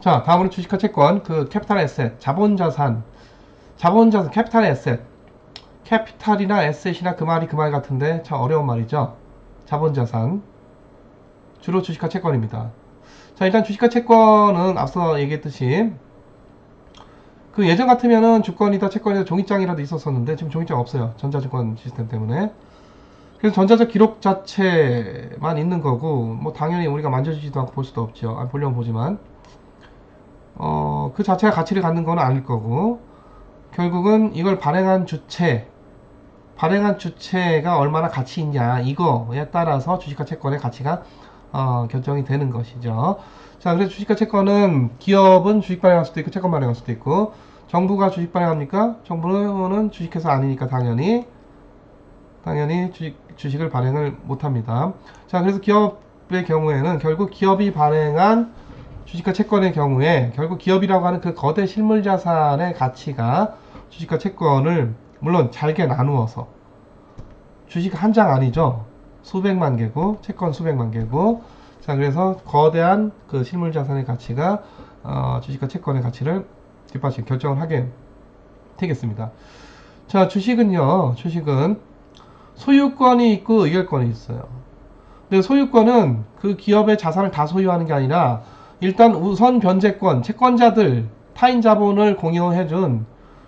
자, 다음으로 주식과 채권, 그 캐피탈 에셋, 자본자산, 캐피탈 에셋, 캐피탈이나 에셋이나 그 말이 그 말 같은데 참 어려운 말이죠. 자본자산, 주로 주식과 채권입니다. 자, 일단 주식과 채권은 앞서 얘기했듯이 그 예전 같으면은 주권이다 채권이다 종이장이라도 있었었는데 지금 종이장 없어요. 전자증권 시스템 때문에. 그래서 전자적 기록 자체만 있는 거고, 뭐 당연히 우리가 만져주지도 않고 볼 수도 없죠. 보려면 보지만 그 자체가 가치를 갖는 건 아닐 거고, 결국은 이걸 발행한 주체가 얼마나 가치 있냐 이거에 따라서 주식과 채권의 가치가 결정이 되는 것이죠. 자, 그래서 주식과 채권은 기업은 주식 발행할 수도 있고 채권 발행할 수도 있고, 정부가 주식 발행합니까? 정부는 주식회사 아니니까 당연히 주식을 발행을 못합니다. 자, 그래서 기업의 경우에는 결국 기업이 발행한 주식과 채권의 경우에 결국 기업이라고 하는 그 거대 실물 자산의 가치가 주식과 채권을 물론 잘게 나누어서, 주식 한 장 아니죠. 수백만 개고 채권 수백만 개고. 자, 그래서 거대한 그 실물 자산의 가치가 주식과 채권의 가치를 뒷받침 결정을 하게 되겠습니다. 자, 주식은 소유권이 있고 의결권이 있어요. 근데 소유권은 그 기업의 자산을 다 소유하는 게 아니라 일단 우선 변제권, 채권자들, 타인 자본을 공유해준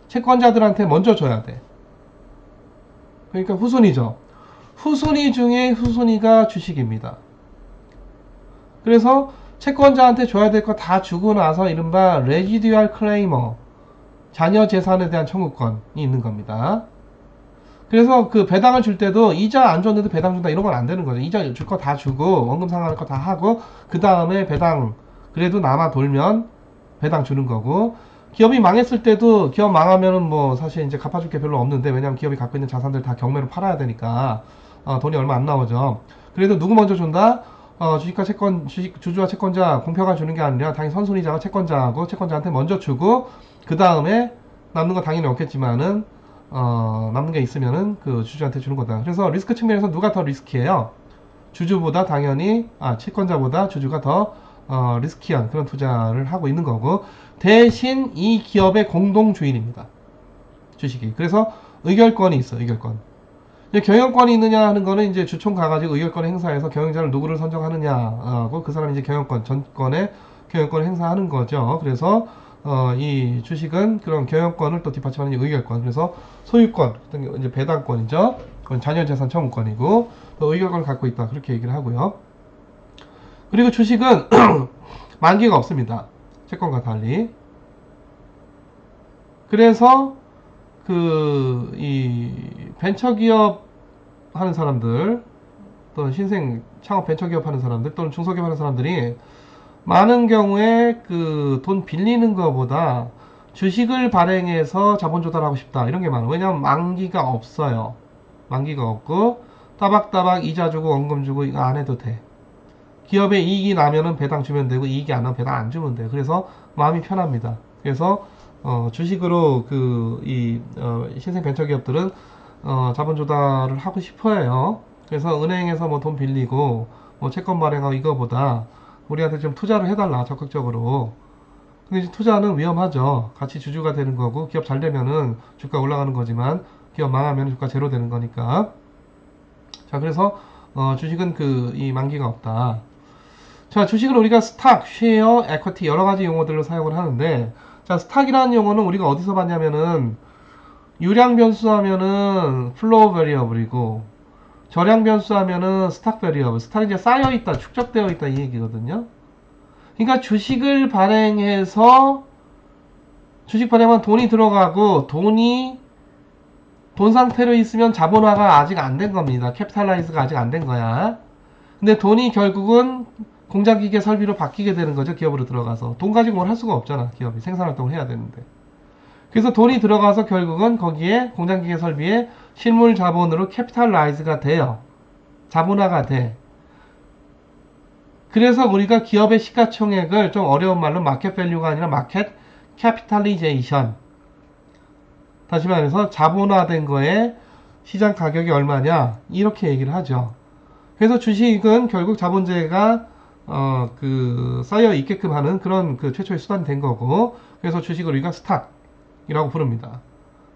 채권자들한테 먼저 줘야 돼. 그러니까 후순위죠. 후순위 중에 후순위가 주식입니다. 그래서 채권자한테 줘야 될 거 다 주고 나서 이른바 레지듀얼 클레이머, 자녀 재산에 대한 청구권이 있는 겁니다. 그래서 그 배당을 줄 때도 이자 안 줬는데 배당 준다 이런 건 안 되는 거죠. 이자 줄 거 다 주고 원금 상환할 거 다 하고 그 다음에 배당 그래도 남아 돌면 배당 주는 거고, 기업이 망했을 때도 기업 망하면은 뭐 사실 이제 갚아줄 게 별로 없는데, 왜냐면 기업이 갖고 있는 자산들 다 경매로 팔아야 되니까 돈이 얼마 안 나오죠. 그래도 누구 먼저 준다? 주식과 채권, 주주와 채권자 공평하게 주는 게 아니라 당연히 선순위자가 채권자하고 채권자한테 먼저 주고 그 다음에 남는 거 당연히 없겠지만은 남는 게 있으면은 그 주주한테 주는 거다. 그래서 리스크 측면에서 누가 더 리스키해요? 주주보다 당연히 채권자보다 주주가 더 리스키한 그런 투자를 하고 있는 거고, 대신 이 기업의 공동 주인입니다. 주식이. 그래서 의결권이 있어요. 의결권. 경영권이 있느냐 하는 거는 이제 주총 가가지고 의결권 행사해서 경영자를 누구를 선정하느냐 하고 그 사람이 이제 전권의 경영권을 행사하는 거죠. 그래서 이 주식은 그런 경영권을 또 뒷받침하는 의결권. 그래서 소유권, 이제 배당권이죠. 그건 자녀재산 청구권이고, 또 의결권을 갖고 있다. 그렇게 얘기를 하고요. 그리고 주식은 만기가 없습니다. 채권과 달리. 그래서 이 벤처기업 하는 사람들, 또는 신생 창업 벤처기업 하는 사람들, 또는 중소기업 하는 사람들이 많은 경우에 그 돈 빌리는 것보다 주식을 발행해서 자본 조달하고 싶다 이런 게 많아요. 왜냐면 만기가 없어요. 만기가 없고 따박따박 이자 주고 원금 주고 이거 안 해도 돼. 기업에 이익이 나면은 배당 주면 되고 이익이 안 나면 배당 안 주면 돼. 그래서 마음이 편합니다. 그래서 주식으로 신생 벤처기업들은 자본 조달을 하고 싶어해요. 그래서 은행에서 뭐 돈 빌리고 뭐 채권 발행하고 이거보다 우리한테 좀 투자를 해달라 적극적으로. 근데 이제 투자는 위험하죠. 같이 주주가 되는 거고, 기업 잘 되면은 주가 올라가는 거지만 기업 망하면 주가 제로 되는 거니까. 자, 그래서 주식은 이 만기가 없다. 자, 주식을 우리가 스탁, 쉐어, 에쿼티 여러 가지 용어들로 사용을 하는데, 자, 스탁이라는 용어는 우리가 어디서 봤냐면은 유량 변수 하면은 플로우 베리어블이고, 저량 변수 하면은 스탁 베리어블. 스탁이 이제 쌓여 있다, 축적되어 있다 이 얘기거든요. 그러니까 주식을 발행해서 주식 발행하면 돈이 들어가고, 돈 상태로 있으면 자본화가 아직 안 된 겁니다. 캐피탈라이즈가 아직 안 된 거야. 근데 돈이 결국은 공장기계 설비로 바뀌게 되는 거죠. 기업으로 들어가서. 돈 가지고 뭘 할 수가 없잖아. 기업이 생산활동을 해야 되는데. 그래서 돈이 들어가서 결국은 거기에 공장기계 설비에 실물 자본으로 캐피탈라이즈가 돼요. 자본화가 돼. 그래서 우리가 기업의 시가총액을 좀 어려운 말로 마켓 밸류가 아니라 마켓 캐피탈리제이션, 다시 말해서 자본화된 거에 시장 가격이 얼마냐 이렇게 얘기를 하죠. 그래서 주식은 결국 자본재가 쌓여 있게끔 하는 그런 그 최초의 수단이 된 거고, 그래서 주식을 우리가 스탁이라고 부릅니다.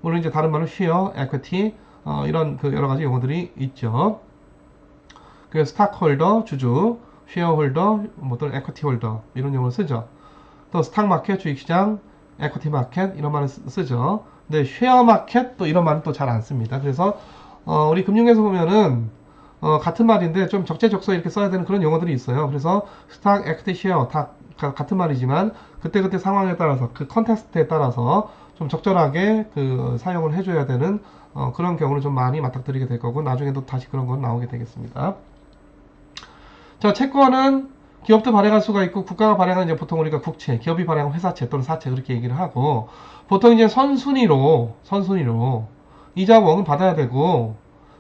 물론 이제 다른 말은 쉐어, 에퀴티, 이런 그 여러 가지 용어들이 있죠. 그래서 스탁홀더, 주주, 쉐어홀더, 뭐 또는 에퀴티 홀더 이런 용어를 쓰죠. 또 스탁 마켓, 주식시장, 에퀴티 마켓 이런 말을 쓰죠. 근데 쉐어 마켓 또 이런 말은 또 잘 안 씁니다. 그래서 우리 금융에서 보면은 같은 말인데 좀 적재적소에 이렇게 써야 되는 그런 용어들이 있어요. 그래서 스탁, 에퀴티, 쉐어 다 같은 말이지만 그때그때 상황에 따라서 그 컨텍스트에 따라서 좀 적절하게 그 사용을 해줘야 되는 그런 경우를 좀 많이 맞닥뜨리게 될 거고, 나중에도 다시 그런 건 나오게 되겠습니다. 자, 채권은 기업도 발행할 수가 있고 국가가 발행하는 이제 보통 우리가 국채, 기업이 발행한 회사채 또는 사채 그렇게 얘기를 하고, 보통 이제 선순위로 이자 원금 받아야 되고,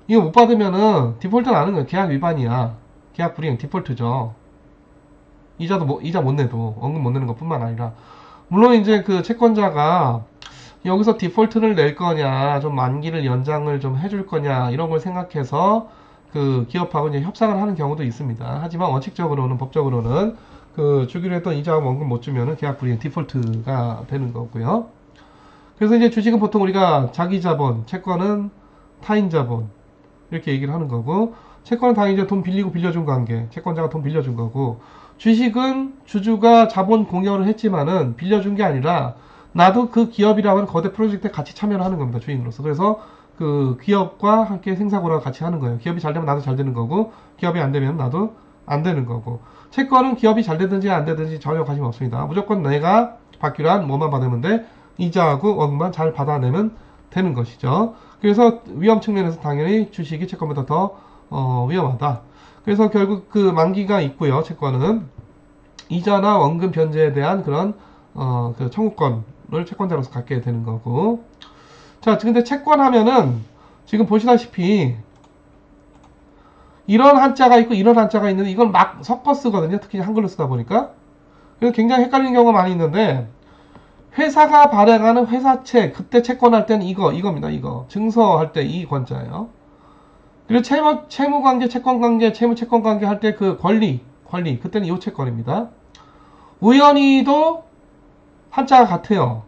이거 못 받으면은 디폴트 나는 거예요. 계약 위반이야. 계약 불이행 디폴트죠. 이자 못 내도 원금 못 내는 것뿐만 아니라, 물론 이제 그 채권자가 여기서 디폴트를 낼 거냐, 좀 만기를 연장을 좀 해줄 거냐 이런 걸 생각해서 그 기업하고 이제 협상을 하는 경우도 있습니다. 하지만 원칙적으로는 법적으로는 그 주기로 했던 이자와 원금 못 주면은 계약 불이행 디폴트가 되는 거고요. 그래서 이제 주식은 보통 우리가 자기 자본, 채권은 타인 자본 이렇게 얘기를 하는 거고, 채권은 당연히 이제 돈 빌리고 빌려준 관계, 채권자가 돈 빌려준 거고, 주식은 주주가 자본 공여를 했지만은 빌려준 게 아니라 나도 그 기업이라고 하는 거대 프로젝트에 같이 참여를 하는 겁니다. 주인으로서. 그래서 그 기업과 함께 생사고를 같이 하는 거예요. 기업이 잘 되면 나도 잘 되는 거고, 기업이 안 되면 나도 안 되는 거고. 채권은 기업이 잘 되든지 안 되든지 전혀 관심 없습니다. 무조건 내가 받기로 한 뭐만 받으면 돼. 이자하고 원금만 잘 받아내면 되는 것이죠. 그래서 위험 측면에서 당연히 주식이 채권보다 더 위험하다. 그래서 결국 그 만기가 있고요. 채권은 이자나 원금 변제에 대한 그런 그 청구권을 채권자로서 갖게 되는 거고. 자, 근데 채권 하면은 지금 보시다시피 이런 한자가 있고 이런 한자가 있는데 이걸 막 섞어 쓰거든요. 특히 한글로 쓰다 보니까. 그래서 굉장히 헷갈리는 경우가 많이 있는데, 회사가 발행하는 회사채, 그때 채권할 때는 이겁니다. 이거 증서할 때 이 권자예요. 그리고 채무관계, 채권관계, 채무채권관계 할 때 그 권리 그때는 이 채권입니다. 우연히도 한자가 같아요.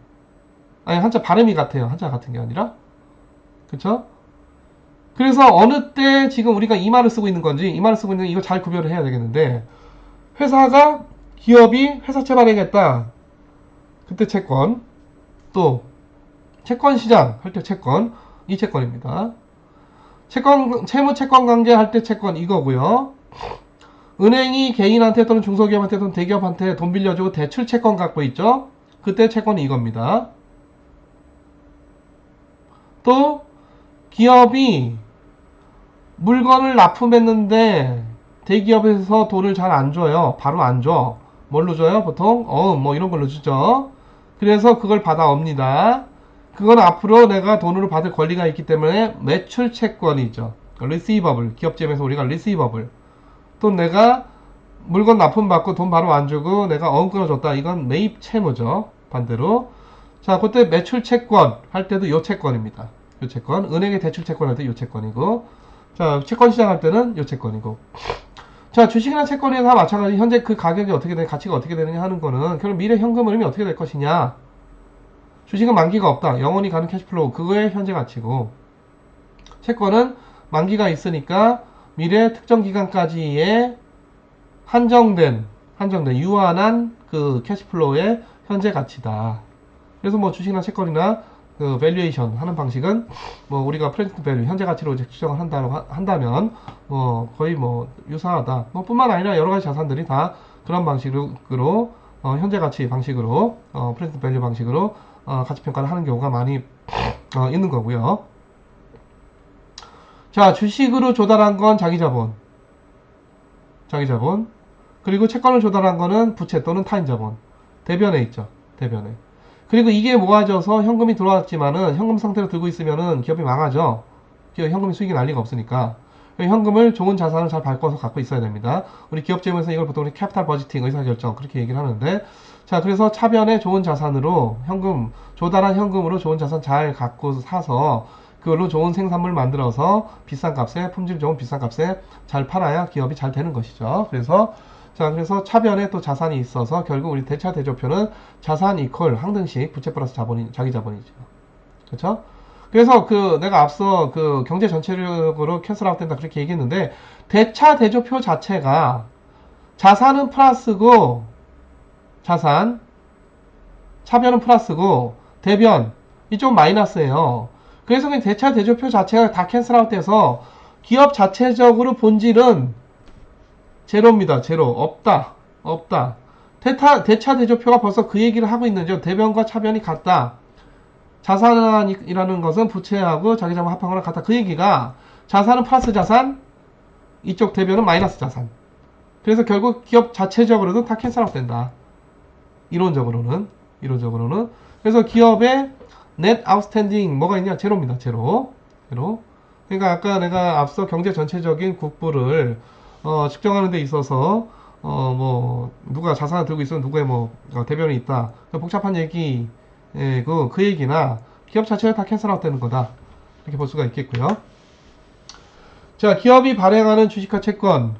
아니, 한자 발음이 같아요. 한자 같은 게 아니라. 그쵸? 그래서 어느 때 지금 우리가 이 말을 쓰고 있는 건지, 이 말을 쓰고 있는 건지 이거 잘 구별을 해야 되겠는데, 기업이 회사채 발행했다. 그때 채권, 또 채권시장 할 때 채권, 이 채권입니다. 채무채권관계 할 때 채권 이거고요. 은행이 개인한테 또는 중소기업한테 또는 대기업한테 돈 빌려주고 대출채권 갖고 있죠. 그때 채권이 이겁니다. 또 기업이 물건을 납품했는데 대기업에서 돈을 잘 안 줘요. 바로 안 줘. 뭘로 줘요? 보통 뭐 이런 걸로 주죠. 그래서 그걸 받아옵니다. 그건 앞으로 내가 돈으로 받을 권리가 있기 때문에 매출 채권이죠. 리시버블, 기업지에서 우리가 리시버블. 또 내가 물건 납품받고 돈 바로 안 주고 내가 끊어줬다. 이건 매입 채무죠. 반대로. 자, 그때 매출 채권 할 때도 요 채권입니다. 요 채권. 은행의 대출 채권 할 때 요 채권이고, 자, 채권 시장 할 때는 요 채권이고. 자, 주식이나 채권이 다 마찬가지. 현재 그 가격이 어떻게 되는, 가치가 어떻게 되느냐 하는 거는 결국 미래 현금 흐름이 어떻게 될 것이냐. 주식은 만기가 없다. 영원히 가는 캐시플로우. 그거의 현재 가치고, 채권은 만기가 있으니까 미래 특정 기간까지의 한정된 유한한 그 캐시플로우의 현재 가치다. 그래서 뭐 주식이나 채권이나 그 밸류에이션 하는 방식은 뭐 우리가 프레젠트 밸류 현재 가치로 이제 추정을 한다면 뭐 거의 뭐 유사하다. 뭐 뿐만 아니라 여러 가지 자산들이 다 그런 방식으로 현재 가치 방식으로 프레젠트 밸류 방식으로 가치 평가를 하는 경우가 많이 있는 거고요. 자, 주식으로 조달한 건 자기 자본. 그리고 채권을 조달한 거는 부채 또는 타인 자본. 대변에 있죠. 대변에. 그리고 이게 모아져서 현금이 들어왔지만은 현금 상태로 들고 있으면은 기업이 망하죠. 현금이 수익이 날 리가 없으니까. 현금을 좋은 자산을 잘 바꿔서 갖고 있어야 됩니다. 우리 기업재무에서 이걸 보통 우리 캐피탈 버지팅, 의사결정 그렇게 얘기를 하는데, 자, 그래서 차변에 좋은 자산으로 조달한 현금으로 좋은 자산 잘 갖고 사서 그걸로 좋은 생산물 만들어서 비싼 값에, 품질 좋은 비싼 값에 잘 팔아야 기업이 잘 되는 것이죠. 그래서 자, 그래서 차변에 또 자산이 있어서 결국 우리 대차 대조표는 자산 이퀄 항등식 부채 플러스 자본이 자기 자본이죠. 그렇죠? 그래서 그 내가 앞서 그 경제 전체적으로 캔슬아웃 된다 그렇게 얘기했는데 대차 대조표 자체가 자산은 플러스고 자산 차변은 플러스고 대변 이쪽 마이너스예요. 그래서 그냥 대차 대조표 자체가 다 캔슬아웃 돼서 기업 자체적으로 본질은 제로입니다. 제로. 없다. 대차 대조표가 벌써 그 얘기를 하고 있는죠. 대변과 차변이 같다. 자산이라는 것은 부채하고 자기자본 합한 거랑 같다. 그 얘기가 자산은 플러스 자산, 이쪽 대변은 마이너스 자산. 그래서 결국 기업 자체적으로도 다 캔슬아웃 된다. 이론적으로는. 그래서 기업의 net outstanding 뭐가 있냐? 제로입니다. 제로. 그러니까 아까 내가 앞서 경제 전체적인 국부를 측정하는 데 있어서 뭐 누가 자산을 들고 있으면 누구의 뭐 대변이 있다. 복잡한 얘기 그 얘기나 기업 자체가 다 캔슬아웃 되는 거다. 이렇게 볼 수가 있겠고요. 자, 기업이 발행하는 주식화 채권.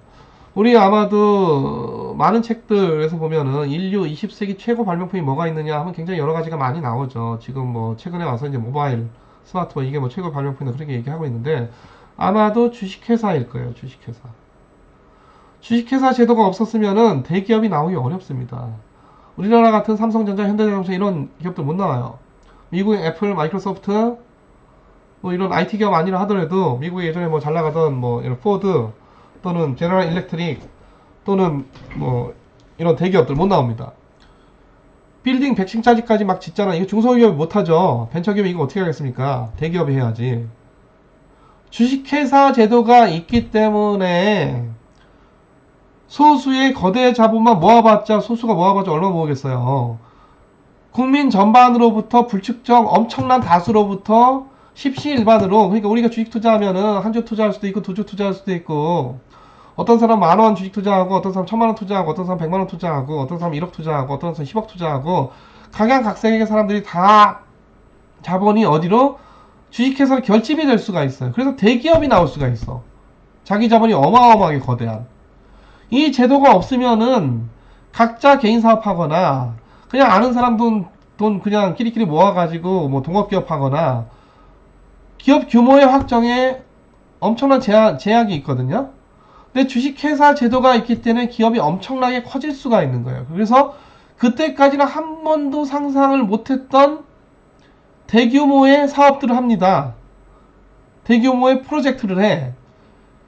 우리 아마도 많은 책들에서 보면은 인류 20세기 최고 발명품이 뭐가 있느냐 하면 굉장히 여러 가지가 많이 나오죠. 지금 뭐 최근에 와서 이제 모바일, 스마트폰 이게 뭐 최고 발명품이다 그렇게 얘기하고 있는데 아마도 주식회사일 거예요. 주식회사 제도가 없었으면은 대기업이 나오기 어렵습니다. 우리나라 같은 삼성전자, 현대자동차 이런 기업들 못 나와요. 미국의 애플, 마이크로소프트 뭐 이런 IT 기업 아니라 하더라도 미국에 예전에 뭐 잘 나가던 뭐 이런 포드 또는 제너럴 일렉트릭 또는 뭐 이런 대기업들 못 나옵니다. 빌딩 100층짜리까지 막 짓잖아. 이거 중소기업이 못하죠. 벤처기업이 이거 어떻게 하겠습니까? 대기업이 해야지. 주식회사 제도가 있기 때문에 소수의 거대 자본만 모아봤자 소수가 모아봤자 얼마 모으겠어요. 국민 전반으로부터 불특정 엄청난 다수로부터 십시일반으로 그러니까 우리가 주식 투자하면은 한 주 투자할 수도 있고 두 주 투자할 수도 있고 어떤 사람 10,000원 주식 투자하고 어떤 사람 1,000,000원 투자하고 어떤 사람 100만원 투자하고 어떤 사람 1억 투자하고 어떤 사람 10억 투자하고 각양각색의 사람들이 다 자본이 어디로 주식회사로 결집이 될 수가 있어요. 그래서 대기업이 나올 수가 있어. 자기 자본이 어마어마하게 거대한. 이 제도가 없으면은 각자 개인 사업하거나 그냥 아는 사람 돈 그냥 끼리끼리 모아가지고 뭐 동업기업 하거나 기업 규모의 확정에 엄청난 제약이 있거든요. 근데 주식회사 제도가 있기 때문에 기업이 엄청나게 커질 수가 있는 거예요. 그래서 그때까지는 한 번도 상상을 못했던 대규모의 사업들을 합니다. 대규모의 프로젝트를 해.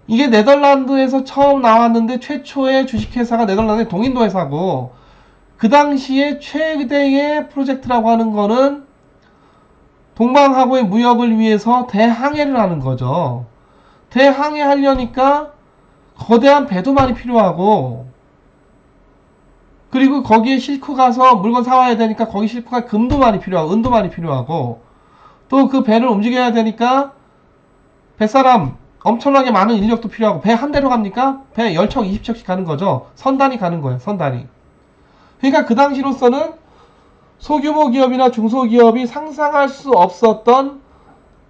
이게 네덜란드에서 처음 나왔는데 최초의 주식회사가 네덜란드의 동인도 회사고 그 당시에 최대의 프로젝트라고 하는 거는 동방하고의 무역을 위해서 대항해를 하는 거죠. 대항해 하려니까 거대한 배도 많이 필요하고 그리고 거기에 싣고 가서 물건 사와야 되니까 거기 싣고 갈 금도 많이 필요하고 은도 많이 필요하고 또 그 배를 움직여야 되니까 뱃사람 엄청나게 많은 인력도 필요하고 배 한 대로 갑니까? 배 10척 20척씩 가는 거죠. 선단이 가는 거예요. 선단이. 그러니까 그 당시로서는 소규모 기업이나 중소기업이 상상할 수 없었던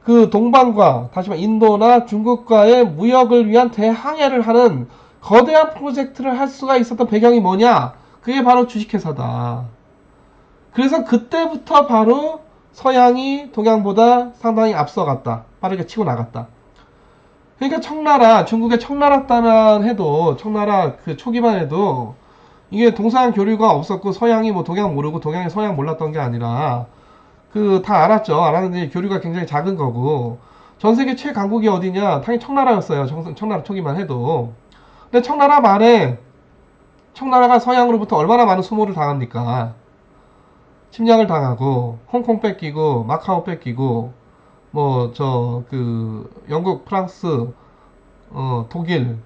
그 동방과 다시 말해 인도나 중국과의 무역을 위한 대항해를 하는 거대한 프로젝트를 할 수가 있었던 배경이 뭐냐? 그게 바로 주식회사다. 그래서 그때부터 바로 서양이 동양보다 상당히 앞서갔다. 빠르게 치고 나갔다. 그러니까 청나라, 중국의 청나라따만 해도 청나라 그 초기만 해도 이게 동서양 교류가 없었고 서양이 뭐 동양 모르고 동양이 서양 몰랐던 게 아니라 그 다 알았죠. 알았는데 교류가 굉장히 작은 거고 전 세계 최강국이 어디냐? 당연히 청나라였어요. 청나라 초기만 해도. 근데 청나라 말에 청나라가 서양으로부터 얼마나 많은 수모를 당합니까? 침략을 당하고 홍콩 뺏기고 마카오 뺏기고 뭐 저 그 영국, 프랑스, 독일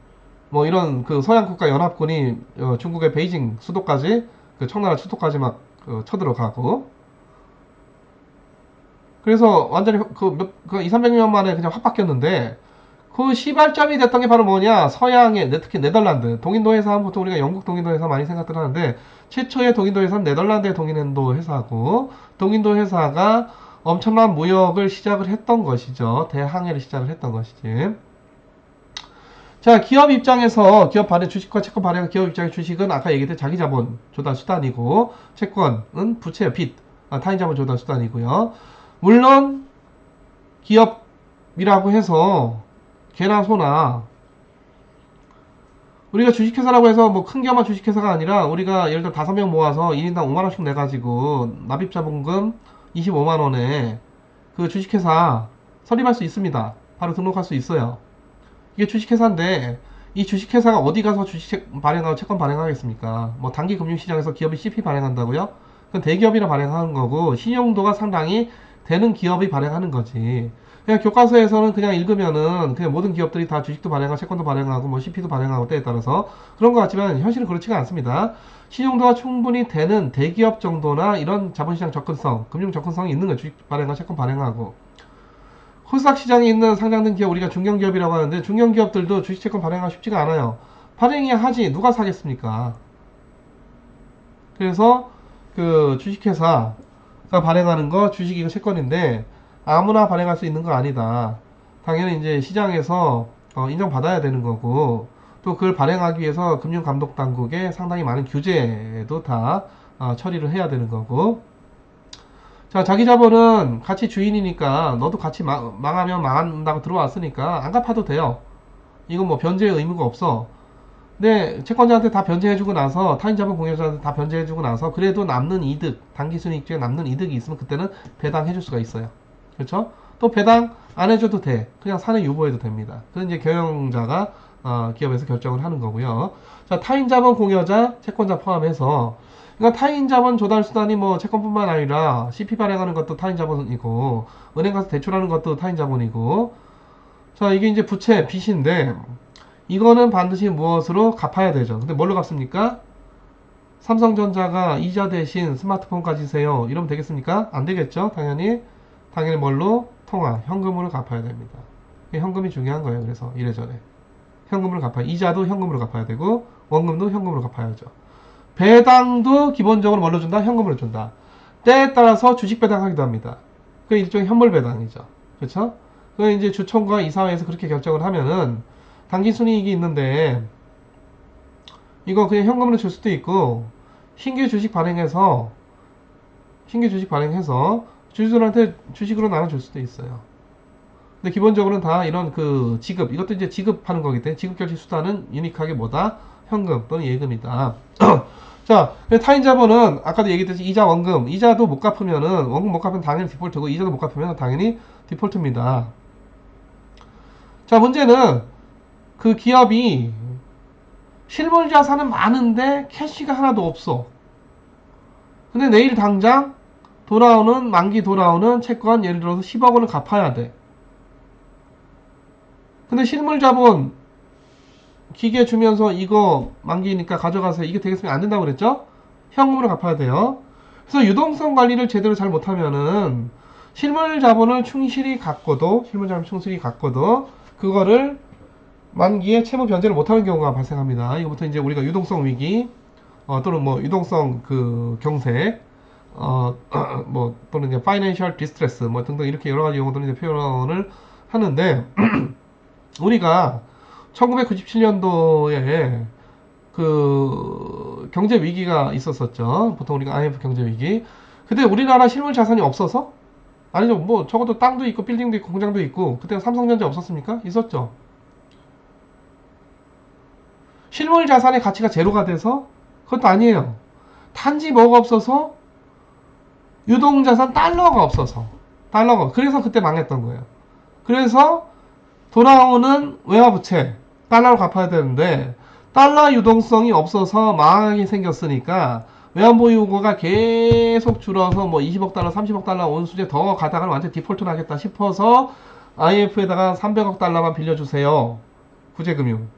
뭐 이런 그 서양 국가 연합군이 중국의 베이징 수도까지 그 청나라 수도까지 막 쳐들어가고 그래서 완전히 그 200~300년 만에 그냥 확 바뀌었는데 그 시발점이 됐던 게 바로 뭐냐 서양의 특히 네덜란드 동인도 회사 하면 보통 우리가 영국 동인도 회사 많이 생각들 하는데 최초의 동인도 회사는 네덜란드의 동인도 회사고 동인도 회사가 엄청난 무역을 시작을 했던 것이죠. 대항해를 시작을 했던 것이지. 자, 기업 입장에서 기업 발행 주식과 채권 발행 기업 입장의 주식은 아까 얘기했던 자기 자본 조달 수단이고 채권은 부채 빚 타인 자본 조달 수단이고요. 물론 기업이라고 해서 개나 소나 우리가 주식회사라고 해서 뭐 큰 기업만 주식회사가 아니라 우리가 예를 들어 5명 모아서 1인당 5만원씩 내가지고 납입자본금 25만원에 그 주식회사 설립할 수 있습니다. 바로 등록할 수 있어요. 이게 주식회사인데 이 주식회사가 어디 가서 주식 발행하고 채권 발행하겠습니까? 뭐 단기 금융시장에서 기업이 CP 발행한다고요? 그건 대기업이나 발행하는 거고 신용도가 상당히 되는 기업이 발행하는 거지. 그냥 교과서에서는 그냥 읽으면은 그냥 모든 기업들이 다 주식도 발행하고 채권도 발행하고 뭐 CP도 발행하고 때에 따라서 그런 것 같지만 현실은 그렇지가 않습니다. 신용도가 충분히 되는 대기업 정도나 이런 자본시장 접근성, 금융 접근성이 있는 거예요. 주식 발행하고 채권 발행하고. 코스닥 시장에 있는 상장된 기업 우리가 중견기업이라고 하는데 중견기업들도 주식채권 발행하기 쉽지가 않아요. 발행해야 하지 누가 사겠습니까? 그래서 그 주식회사가 발행하는 거 주식이고 채권인데 아무나 발행할 수 있는 거 아니다. 당연히 이제 시장에서 인정받아야 되는 거고 또 그걸 발행하기 위해서 금융감독당국에 상당히 많은 규제도 다 처리를 해야 되는 거고. 자, 자기 자본은 같이 주인이니까 너도 같이 망하면 망한다고 들어왔으니까 안 갚아도 돼요. 이건 뭐 변제의 의무가 없어. 근데 채권자한테 다 변제해주고 나서 타인 자본 공유자한테 다 변제해주고 나서 그래도 남는 이득, 당기순이익 중에 남는 이득이 있으면 그때는 배당해줄 수가 있어요. 그렇죠? 또 배당 안 해줘도 돼. 그냥 사내 유보해도 됩니다. 그건 이제 경영자가 기업에서 결정을 하는 거고요. 자, 타인 자본 공여자, 채권자 포함해서 그러니까 타인 자본 조달 수단이 뭐 채권뿐만 아니라 CP 발행하는 것도 타인 자본이고 은행 가서 대출하는 것도 타인 자본이고. 자, 이게 이제 부채, 빚인데 이거는 반드시 무엇으로 갚아야 되죠. 근데 뭘로 갚습니까? 삼성전자가 이자 대신 스마트폰까지 세요. 이러면 되겠습니까? 안 되겠죠. 당연히 뭘로? 통화, 현금으로 갚아야 됩니다. 현금이 중요한 거예요. 그래서 이래저래 현금으로 갚아야, 이자도 현금으로 갚아야 되고 원금도 현금으로 갚아야죠. 배당도 기본적으로 뭘로 준다? 현금으로 준다. 때에 따라서 주식 배당하기도 합니다. 그 일종의 현물 배당이죠. 그렇죠? 그 이제 주총과 이사회에서 그렇게 결정을 하면은 당기 순이익이 있는데 이거 그냥 현금으로 줄 수도 있고 신규 주식 발행해서 주주들한테 주식으로 나눠줄 수도 있어요. 근데 기본적으로는 다 이런 그 지급, 이것도 이제 지급하는 거기 때문에 지급 결제 수단은 유니크하게 뭐다? 현금 또는 예금이다. 자, 타인 자본은 아까도 얘기했듯이 이자 원금, 이자도 못 갚으면은 원금 못 갚으면 당연히 디폴트고 이자도 못 갚으면 당연히 디폴트입니다. 자, 문제는 그 기업이 실물 자산은 많은데 캐시가 하나도 없어. 근데 내일 당장 만기 돌아오는 채권 예를 들어서 10억 원을 갚아야 돼. 근데 실물 자본 기계 주면서 이거 만기니까 가져가세요. 이게 되겠으면 안 된다고 그랬죠? 현금으로 갚아야 돼요. 그래서 유동성 관리를 제대로 잘 못하면은 실물 자본을 충실히 갖고도 그거를 만기에 채무 변제를 못하는 경우가 발생합니다. 이거부터 이제 우리가 유동성 위기 또는 뭐 유동성 그 경색 뭐 또는 이제 financial distress 뭐 등등 이렇게 여러 가지 용어들을 이제 표현을 하는데 우리가 1997년도에 그 경제 위기가 있었었죠. 보통 우리가 IMF 경제 위기. 그때 우리나라 실물 자산이 없어서 아니죠. 뭐 적어도 땅도 있고 빌딩도 있고 공장도 있고 그때가 삼성전자 없었습니까? 있었죠. 실물 자산의 가치가 제로가 돼서 그것도 아니에요. 단지 뭐가 없어서 유동자산 달러가 없어서 그래서 그때 망했던 거예요. 그래서 돌아오는 외화부채 달러로 갚아야 되는데 달러 유동성이 없어서 망하게 생겼으니까 외환보유고가 계속 줄어서 뭐 20억 달러 30억 달러 온 수준에 더 가다가 완전 디폴트 나겠다 싶어서 IMF에다가 300억 달러만 빌려주세요. 구제금융.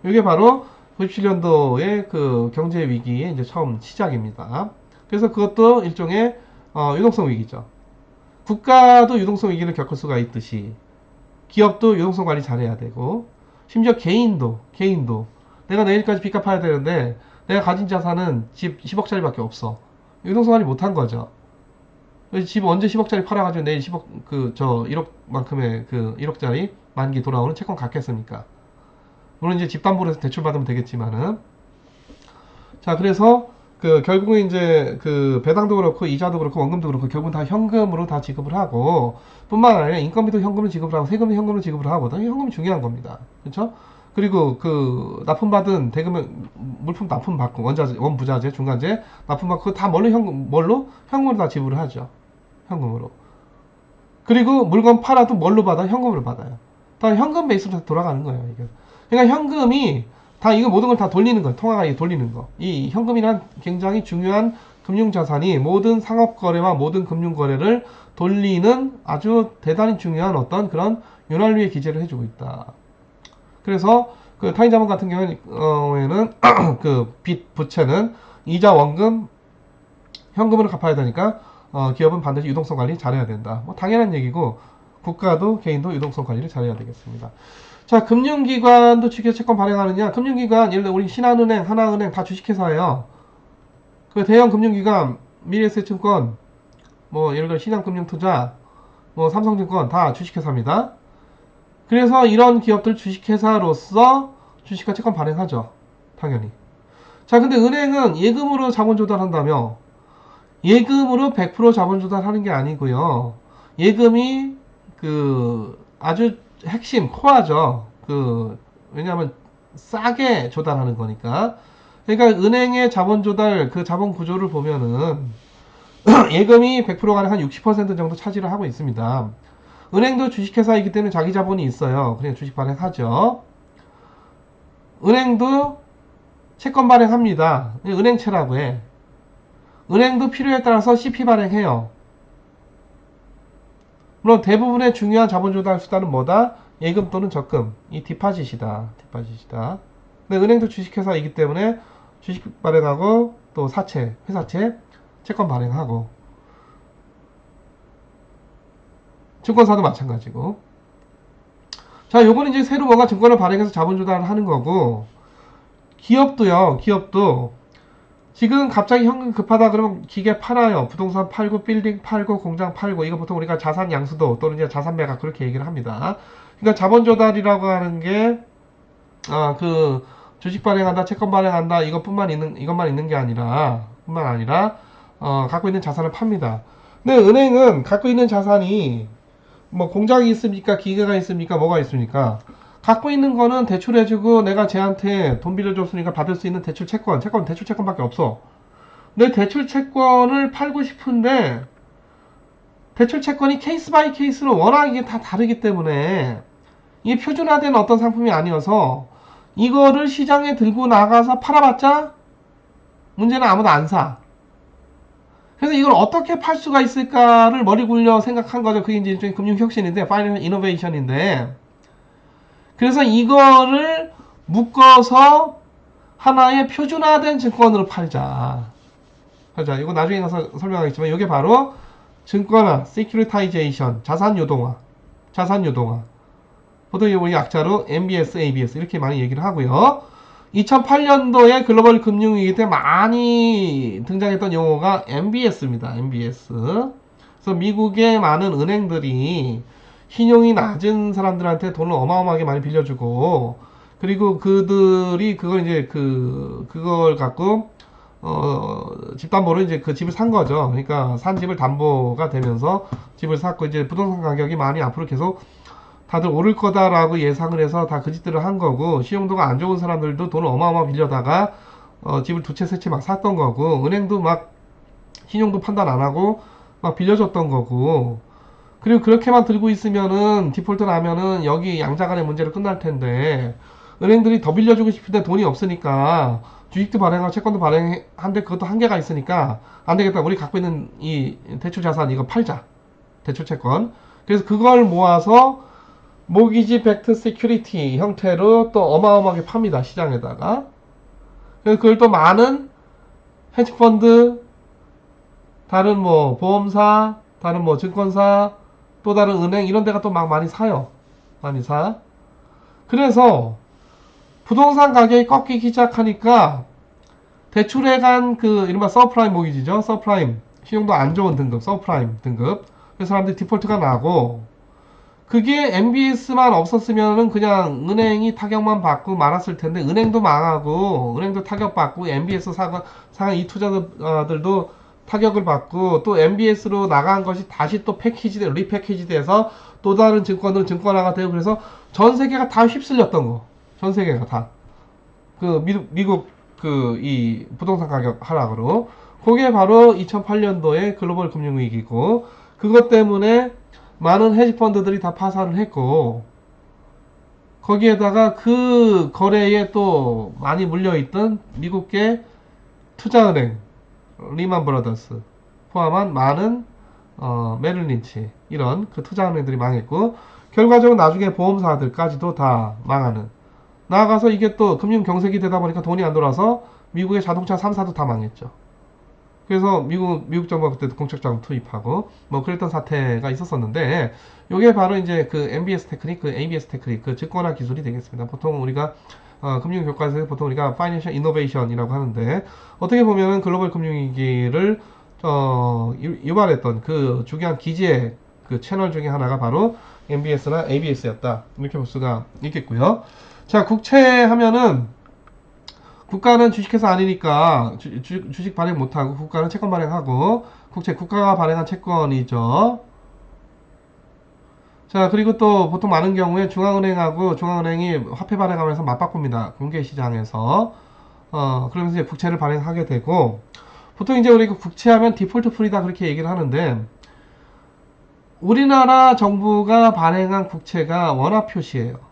이게 바로 97년도의 그 경제 위기의 이제 처음 시작입니다. 그래서 그것도 일종의 유동성 위기죠. 국가도 유동성 위기를 겪을 수가 있듯이 기업도 유동성 관리 잘해야 되고 심지어 개인도 내가 내일까지 빚 갚아야 되는데 내가 가진 자산은 집 10억짜리밖에 없어. 유동성 관리 못한 거죠. 집 언제 10억짜리 팔아가지고 내일 1억만큼의 그 1억짜리 만기 돌아오는 채권 갖겠습니까? 물론 이제 집담보로 해서 대출 받으면 되겠지만은. 자, 그래서 결국은 이제 배당도 그렇고 이자도 그렇고 원금도 그렇고 결국은 다 현금으로 다 지급을 하고, 뿐만 아니라 인건비도 현금으로 지급을 하고 세금도 현금으로 지급을 하거든요. 현금이 중요한 겁니다. 그렇죠? 그리고 납품받은 대금 물품 납품받고 원부자재, 중간재 납품받고 다 뭘로 현금으로 다 지불을 하죠. 현금으로. 그리고 물건 팔아도 뭘로 받아? 현금으로 받아요. 다 현금 베이스로 돌아가는 거예요. 이게. 그러니까 현금이 다 이거 모든 걸 다 돌리는 거예요. 통화가 돌리는 거. 이 현금이란 굉장히 중요한 금융자산이 모든 상업거래와 모든 금융거래를 돌리는 아주 대단히 중요한 어떤 그런 윤활유의 기재를 해주고 있다. 그래서 타인자본 같은 경우에는 빚, 부채는 이자, 원금, 현금으로 갚아야 되니까 기업은 반드시 유동성 관리 잘해야 된다. 뭐 당연한 얘기고 국가도 개인도 유동성 관리를 잘해야 되겠습니다. 자, 금융기관도 주식회사 채권 발행하느냐? 금융기관, 예를 들어 우리 신한은행, 하나은행 다 주식회사예요. 대형 금융기관, 미래에셋증권, 뭐 예를 들어 신한금융투자, 뭐 삼성증권 다 주식회사입니다. 그래서 이런 기업들 주식회사로서 주식과 채권 발행하죠. 당연히. 자, 근데 은행은 예금으로 자본 조달한다며? 예금으로 100% 자본 조달하는 게 아니고요. 예금이 아주 핵심 코어죠. 왜냐하면 싸게 조달하는 거니까. 그러니까 은행의 자본 조달 자본 구조를 보면은 예금이 100% 가능 한 60% 정도 차지를 하고 있습니다. 은행도 주식회사이기 때문에 자기 자본이 있어요. 그냥 주식 발행하죠. 은행도 채권 발행합니다. 은행채라고 해. 은행도 필요에 따라서 CP 발행해요. 물론 대부분의 중요한 자본 조달 수단은 뭐다? 예금 또는 적금. 이 디파짓이다. 근데 은행도 주식회사이기 때문에 주식 발행하고 또 사채, 회사채, 채권 발행하고, 증권사도 마찬가지고. 자, 요거는 이제 새로 뭔가 증권을 발행해서 자본 조달을 하는 거고, 기업도 지금 갑자기 현금 급하다 그러면 기계 팔아요. 부동산 팔고, 빌딩 팔고, 공장 팔고. 이거 보통 우리가 자산 양수도 또는 이제 자산 매각 그렇게 얘기를 합니다. 그러니까 자본 조달이라고 하는 게 주식 발행한다, 채권 발행한다 이것만 있는 게 아니라 갖고 있는 자산을 팝니다. 근데 은행은 갖고 있는 자산이 뭐 공장이 있습니까? 기계가 있습니까? 뭐가 있습니까? 갖고 있는 거는 대출해주고 내가 쟤한테 돈 빌려줬으니까 받을 수 있는 대출 채권밖에 없어. 내 대출 채권을 팔고 싶은데 대출 채권이 케이스 바이 케이스로 워낙 이게 다 다르기 때문에 이게 표준화된 어떤 상품이 아니어서 이거를 시장에 들고 나가서 팔아봤자 문제는 아무도 안 사. 그래서 이걸 어떻게 팔 수가 있을까를 머리 굴려 생각한 거죠. 그게 이제 일종의 금융혁신인데, 파이낸셜 이노베이션인데, 그래서 이거를 묶어서 하나의 표준화된 증권으로 팔자. 이거 나중에 가서 설명하겠지만, 이게 바로 증권화, 시큐리타이제이션, 자산유동화. 보통 우리 약자로 MBS, ABS 이렇게 많이 얘기를 하고요. 2008년도에 글로벌 금융위기 때 많이 등장했던 용어가 MBS입니다. MBS. 그래서 미국의 많은 은행들이 신용이 낮은 사람들한테 돈을 어마어마하게 많이 빌려주고, 그리고 그들이 그걸 갖고 집담보로 이제 그 집을 산 거죠. 그러니까 산 집을 담보가 되면서 집을 샀고, 이제 부동산 가격이 많이 앞으로 계속 다들 오를 거다라고 예상을 해서 다 그 짓들을 한 거고, 신용도가 안 좋은 사람들도 돈을 어마어마 빌려다가 집을 두 채 세 채 막 샀던 거고, 은행도 막 신용도 판단 안 하고 막 빌려줬던 거고, 그리고 그렇게만 들고 있으면은 디폴트 나면은 여기 양자간의 문제로 끝날 텐데, 은행들이 더 빌려주고 싶은데 돈이 없으니까 주식도 발행하고 채권도 발행한데 그것도 한계가 있으니까 안 되겠다. 우리 갖고 있는 이 대출 자산 이거 팔자. 대출 채권. 그래서 그걸 모아서 모기지 백트 시큐리티 형태로 또 어마어마하게 팝니다. 시장에다가. 그래서 그걸 또 많은 헤지펀드, 다른 뭐 보험사, 다른 뭐 증권사, 또 다른 은행 이런 데가 또 막 많이 사요. 많이 사. 그래서 부동산 가격이 꺾이기 시작하니까 대출해간 이른바 서프라임 모기지죠. 서프라임. 신용도 안 좋은 등급, 서프라임 등급. 그래서 사람들이 디폴트가 나고, 그게 MBS만 없었으면은 그냥 은행이 타격만 받고 말았을 텐데, 은행도 망하고 은행도 타격받고 MBS 상한 이 투자자들도 타격을 받고, 또 MBS로 나간 것이 다시 또 리패키지 돼서 또 다른 증권들은 증권화가 되고, 그래서 전 세계가 다 휩쓸렸던 거. 전 세계가 다. 그 미국 그 이 부동산 가격 하락으로. 그게 바로 2008년도에 글로벌 금융위기고, 그것 때문에 많은 헤지펀드들이 다 파산을 했고, 거기에다가 그 거래에 또 많이 물려있던 미국계 투자은행 리만 브라더스 포함한 많은 메릴 린치 이런 그 투자은행들이 망했고, 결과적으로 나중에 보험사들까지도 다 망하는, 나아가서 이게 또 금융 경색이 되다 보니까 돈이 안 돌아서 미국의 자동차 3사도 다 망했죠. 그래서 미국 정부가 그때 공적자금 투입하고 뭐 그랬던 사태가 있었었는데, 이게 바로 이제 그 MBS 테크닉, 그 ABS 테크닉, 그 증권화 기술이 되겠습니다. 보통 우리가 금융 교과서에서 보통 우리가 파이낸셜 이노베이션이라고 하는데, 어떻게 보면은 글로벌 금융위기를 유발했던 그 중요한 기지의 그 채널 중에 하나가 바로 MBS나 ABS였다, 이렇게 볼 수가 있겠고요. 자, 국채 하면은 국가는 주식회사 아니니까 주식 발행 못하고, 국가는 채권 발행하고, 국가가 발행한 채권이죠. 자, 그리고 또 보통 많은 경우에 중앙은행이 화폐 발행하면서 맞바꿉니다. 공개시장에서. 그러면서 이제 국채를 발행하게 되고, 보통 이제 우리가 국채하면 디폴트 프리다 그렇게 얘기를 하는데, 우리나라 정부가 발행한 국채가 원화 표시예요.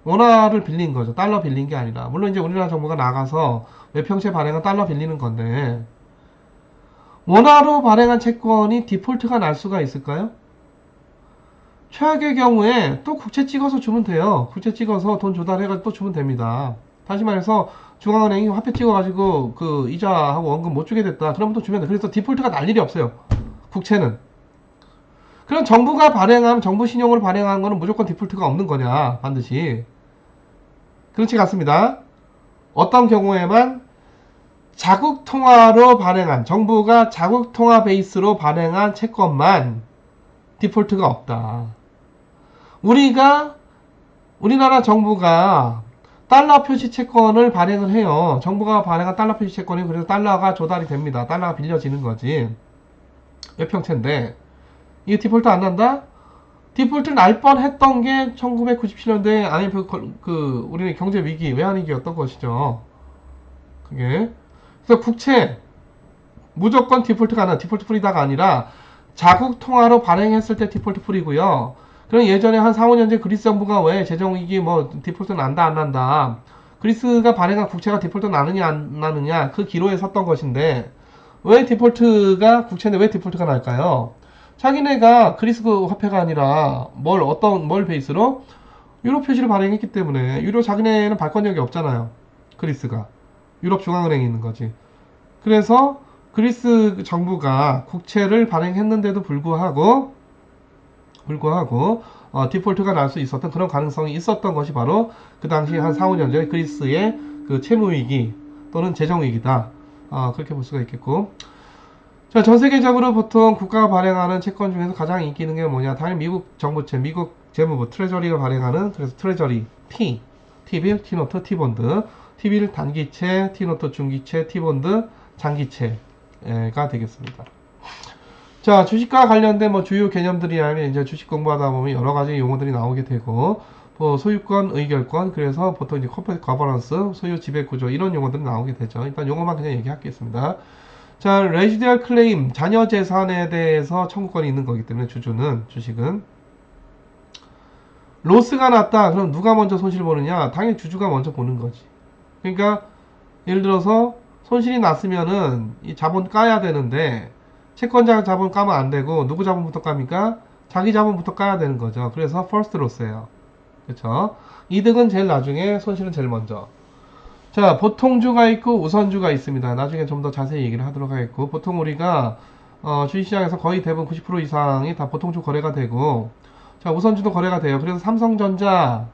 원화를 빌린 거죠. 달러 빌린 게 아니라. 물론 이제 우리나라 정부가 나가서 외평채 발행한 달러 빌리는 건데, 원화로 발행한 채권이 디폴트가 날 수가 있을까요? 최악의 경우에 또 국채 찍어서 주면 돼요. 국채 찍어서 돈 조달해가지고 또 주면 됩니다. 다시 말해서 중앙은행이 화폐 찍어가지고 그 이자하고 원금 못 주게 됐다, 그러면 또 주면 돼. 그래서 디폴트가 날 일이 없어요, 국채는. 그럼 정부 신용으로 발행한 거는 무조건 디폴트가 없는 거냐? 반드시 그렇지 않습니다. 어떤 경우에만 정부가 자국통화 베이스로 발행한 채권만 디폴트가 없다. 우리나라 정부가 달러 표시 채권을 발행을 해요. 정부가 발행한 달러 표시 채권이, 그래서 달러가 조달이 됩니다. 달러가 빌려지는 거지. 외평채인데 이게 디폴트 안 난다? 디폴트 날 뻔했던 게 1997년도에 IMF 우리는 경제 위기, 외환위기였던 것이죠. 그게. 그래서 국채 무조건 디폴트가 안 나. 디폴트 프리다가 아니라 자국 통화로 발행했을 때 디폴트 프리고요. 그럼 예전에 한 4, 5년 전 그리스 정부가 왜 재정위기 뭐 디폴트 난다 안 난다, 그리스가 발행한 국채가 디폴트 나느냐 안 나느냐 그 기로에 섰던 것인데, 왜 국채인데 왜 디폴트가 날까요? 자기네가 그리스 화폐가 아니라 뭘 베이스로 유로 표시를 발행했기 때문에. 자기네는 발권력이 없잖아요, 그리스가. 유럽 중앙은행이 있는 거지. 그래서 그리스 정부가 국채를 발행했는데도 불구하고 디폴트가 날 수 있었던 그런 가능성이 있었던 것이 바로 그 당시 한 4, 5년 전에 그리스의 그 채무위기 또는 재정위기다, 그렇게 볼 수가 있겠고. 자, 전 세계적으로 보통 국가가 발행하는 채권 중에서 가장 인기 있는 게 뭐냐? 당연히 미국 정부채, 미국 재무부, 트레저리가 발행하는, 그래서 트레저리, T빌, T노트, T본드, T빌 단기채, T노트 중기채, T본드 장기채가 되겠습니다. 자, 주식과 관련된 뭐 주요 개념들이라면 이제 주식 공부하다 보면 여러 가지 용어들이 나오게 되고, 뭐 소유권, 의결권, 그래서 보통 이제 코퍼레이트 거버넌스, 소유 지배 구조, 이런 용어들이 나오게 되죠. 일단 용어만 그냥 얘기하겠습니다. 자, 레지듀얼 클레임, 자녀 재산에 대해서 청구권이 있는 거기 때문에 주식은 로스가 났다, 그럼 누가 먼저 손실 보느냐? 당연히 주주가 먼저 보는 거지. 그러니까 예를 들어서 손실이 났으면은 이 자본 까야 되는데, 채권자 자본 까면 안 되고 누구 자본부터 까니까 자기 자본부터 까야 되는 거죠. 그래서 퍼스트 로스예요. 그렇죠? 이득은 제일 나중에, 손실은 제일 먼저. 자, 보통주가 있고 우선주가 있습니다. 나중에 좀 더 자세히 얘기를 하도록 하겠고, 보통 우리가 주식시장에서 거의 대부분 90% 이상이 다 보통주 거래가 되고, 자, 우선주도 거래가 돼요. 그래서 삼성전자,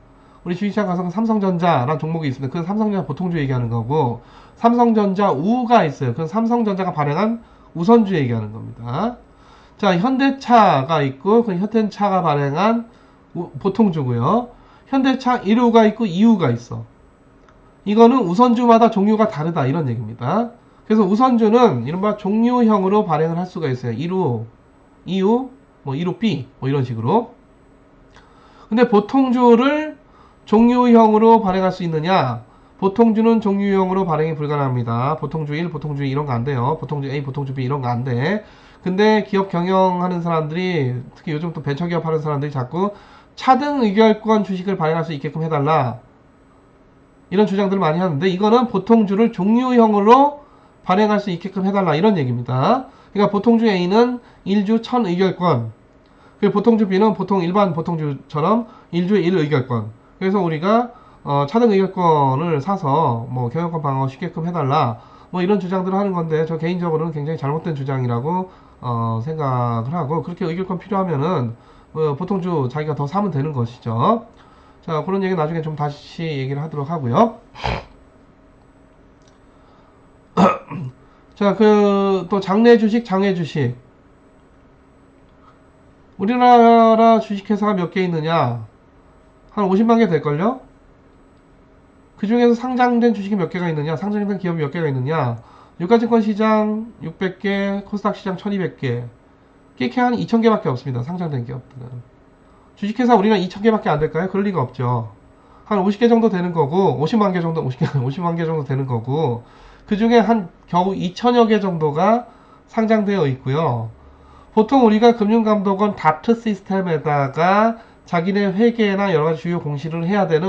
우리 주식시장 가서 삼성전자라는 종목이 있습니다. 그건 삼성전자 보통주 얘기하는 거고, 삼성전자 우가 있어요. 그건 삼성전자가 발행한 우선주 얘기하는 겁니다. 자, 현대차가 있고, 그 현대차가 발행한 보통주고요. 현대차 1호가 있고 2호가 있어. 이거는 우선주마다 종류가 다르다 이런 얘기입니다. 그래서 우선주는 이른바 종류형으로 발행을 할 수가 있어요. 1호, 2호, 뭐 1호B 뭐 이런 식으로. 근데 보통주를 종류형으로 발행할 수 있느냐? 보통주는 종류형으로 발행이 불가능합니다. 보통주 1, 보통주 2 이런 거 안 돼요. 보통주 A, 보통주 B 이런 거 안 돼. 근데 기업 경영하는 사람들이, 특히 요즘 또 벤처기업 하는 사람들이 자꾸 차등 의결권 주식을 발행할 수 있게끔 해달라 이런 주장들을 많이 하는데, 이거는 보통주를 종류형으로 발행할 수 있게끔 해달라 이런 얘기입니다. 그러니까 보통주 A는 1주 1000 의결권, 그리고 보통주 B는 보통 일반 보통주처럼 1주에 1 의결권. 그래서 우리가 차등 의결권을 사서 뭐 경영권 방어 쉽게끔 해달라 뭐 이런 주장들을 하는 건데, 저 개인적으로는 굉장히 잘못된 주장이라고 생각을 하고, 그렇게 의결권 필요하면은 보통주 자기가 더 사면 되는 것이죠. 자, 그런 얘기 나중에 좀 다시 얘기를 하도록 하고요. 자, 또 장내 주식, 장외 주식. 우리나라 주식회사가 몇 개 있느냐? 한 50만 개 될걸요? 그 중에서 상장된 주식이 몇 개가 있느냐? 상장된 기업이 몇 개가 있느냐? 유가증권 시장 600개, 코스닥 시장 1200개. 끼케 한 2000개밖에 없습니다. 상장된 기업들은. 주식회사 우리나라 2000개밖에 안 될까요? 그럴 리가 없죠. 한 50개 정도 되는 거고, 50만 개 정도, 50만 개 정도 되는 거고, 그 중에 한 겨우 2000여 개 정도가 상장되어 있고요. 보통 우리가 금융감독원 다트 시스템에다가 자기네 회계나 여러가지 주요 공시를 해야 되는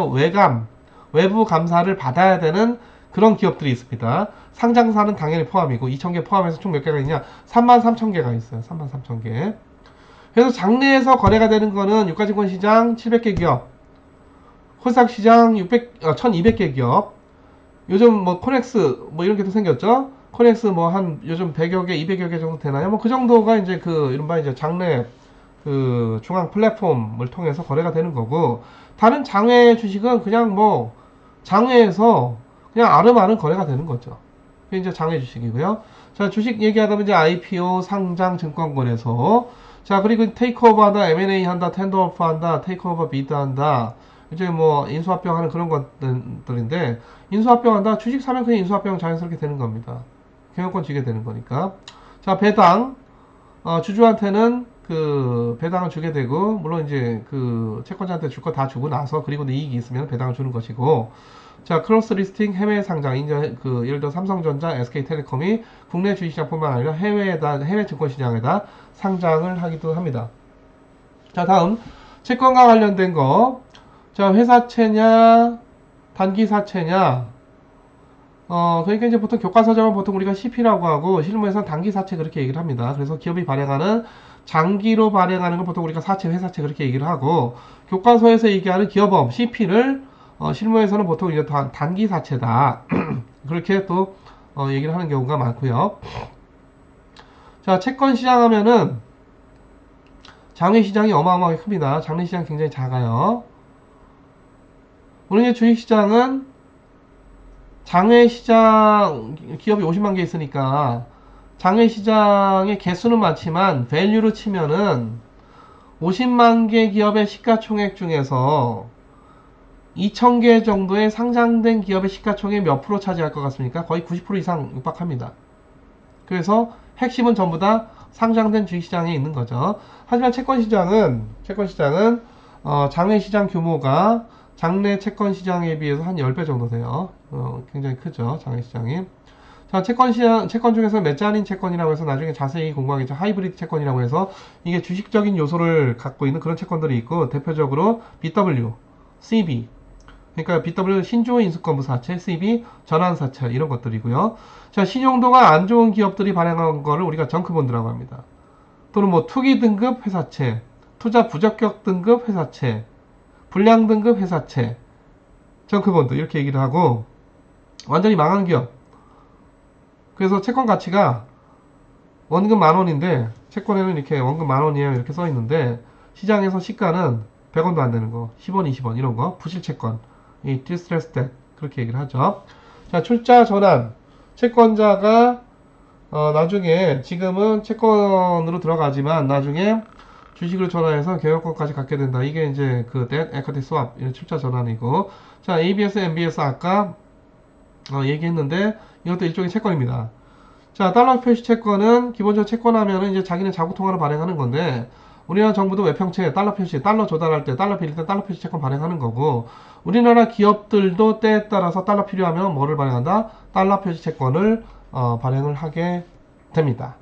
외부 감사를 받아야 되는 그런 기업들이 있습니다. 상장사는 당연히 포함이고, 2000개 포함해서 총 몇 개가 있냐? 33,000개가 있어요. 33,000개. 그래서 장내에서 거래가 되는 거는 유가증권 시장 700개 기업, 코스닥 시장 1200개 기업, 요즘 뭐 코넥스 뭐 이런 게 또 생겼죠? 코넥스 뭐 한 요즘 100여 개, 200여 개 정도 되나요? 뭐 그 정도가 이제 이른바 이제 장내 중앙 플랫폼을 통해서 거래가 되는 거고, 다른 장외 주식은 그냥 뭐 장외에서 그냥 아름아름 거래가 되는 거죠. 그게 이제 장외 주식이고요. 자, 주식 얘기하다 보면 이제 IPO, 상장, 증권거래소. 자, 그리고 테이크오버 한다, M&A 한다, 텐더오프 한다, 테이크오버 비드 한다. 이제 뭐 인수합병 하는 그런 것들인데, 인수합병 한다, 주식 사면 그냥 인수합병 자연스럽게 되는 겁니다. 경영권 지게 되는 거니까. 자, 배당. 주주한테는 배당을 주게 되고, 물론 이제 채권자한테 줄 거 다 주고 나서, 그리고 이익이 있으면 배당을 주는 것이고. 자, 크로스 리스팅 해외 상장. 이제 예를 들어 삼성전자, SK텔레콤이 국내 주식시장뿐만 아니라 해외 증권시장에다 상장을 하기도 합니다. 자, 다음 채권과 관련된 거. 자, 회사채냐 단기사채냐. 그러니까 이제 보통 교과서적으로 보통 우리가 CP라고 하고, 실무에서는 단기사채 그렇게 얘기를 합니다. 그래서 기업이 발행하는 장기로 발행하는 걸 보통 우리가 사채, 회사채 그렇게 얘기를 하고, 교과서에서 얘기하는 기업업 CP를 실무에서는 보통 이제 단기사채다 그렇게 또 얘기를 하는 경우가 많고요. 자, 채권시장 하면은 장외시장이 어마어마하게 큽니다. 장외시장 굉장히 작아요. 우리 주식시장은 장외시장 기업이 50만 개 있으니까 장외시장의 개수는 많지만 밸류로 치면은 50만 개 기업의 시가총액 중에서 2,000개 정도의 상장된 기업의 시가총액 몇 프로 차지할 것 같습니까? 거의 90% 이상 육박합니다. 그래서 핵심은 전부 다 상장된 주식시장에 있는 거죠. 하지만 채권시장은 장외시장 규모가 장내 채권시장에 비해서 한 10배 정도 돼요. 굉장히 크죠, 장외시장이. 자, 채권 중에서 메자닌 채권이라고 해서 나중에 자세히 공부하겠죠. 하이브리드 채권이라고 해서 이게 주식적인 요소를 갖고 있는 그런 채권들이 있고, 대표적으로 BW, CB. 그러니까 BW 신주호 인수권부 사채, CB 전환사채 이런 것들이고요. 자, 신용도가 안 좋은 기업들이 발행한 거를 우리가 정크본드라고 합니다. 또는 뭐 투기 등급 회사채, 투자 부적격 등급 회사채, 불량 등급 회사채, 정크본드 이렇게 얘기를 하고, 완전히 망한 기업. 그래서 채권 가치가 원금 10,000원인데 채권에는 이렇게 원금 10,000원이에요 이렇게 써 있는데, 시장에서 시가는 100원도 안 되는 거, 10원, 20원 이런 거, 부실 채권, 이 디스트레스 덱 그렇게 얘기를 하죠. 자, 출자 전환. 채권자가 나중에, 지금은 채권으로 들어가지만 나중에 주식을 전환해서 경영권까지 갖게 된다. 이게 이제 그 debt equity swap 출자 전환이고, 자 ABS, MBS 아까 얘기했는데 이것도 일종의 채권입니다. 자, 달러 표시 채권은 기본적으로 채권하면은 이제 자기는 자국통화를 발행하는 건데, 우리나라 정부도 외평채 달러 표시, 달러 조달할 때, 달러 빌릴 때 달러 표시 채권 발행하는 거고, 우리나라 기업들도 때에 따라서 달러 필요하면 뭐를 발행한다? 달러 표시 채권을 발행을 하게 됩니다.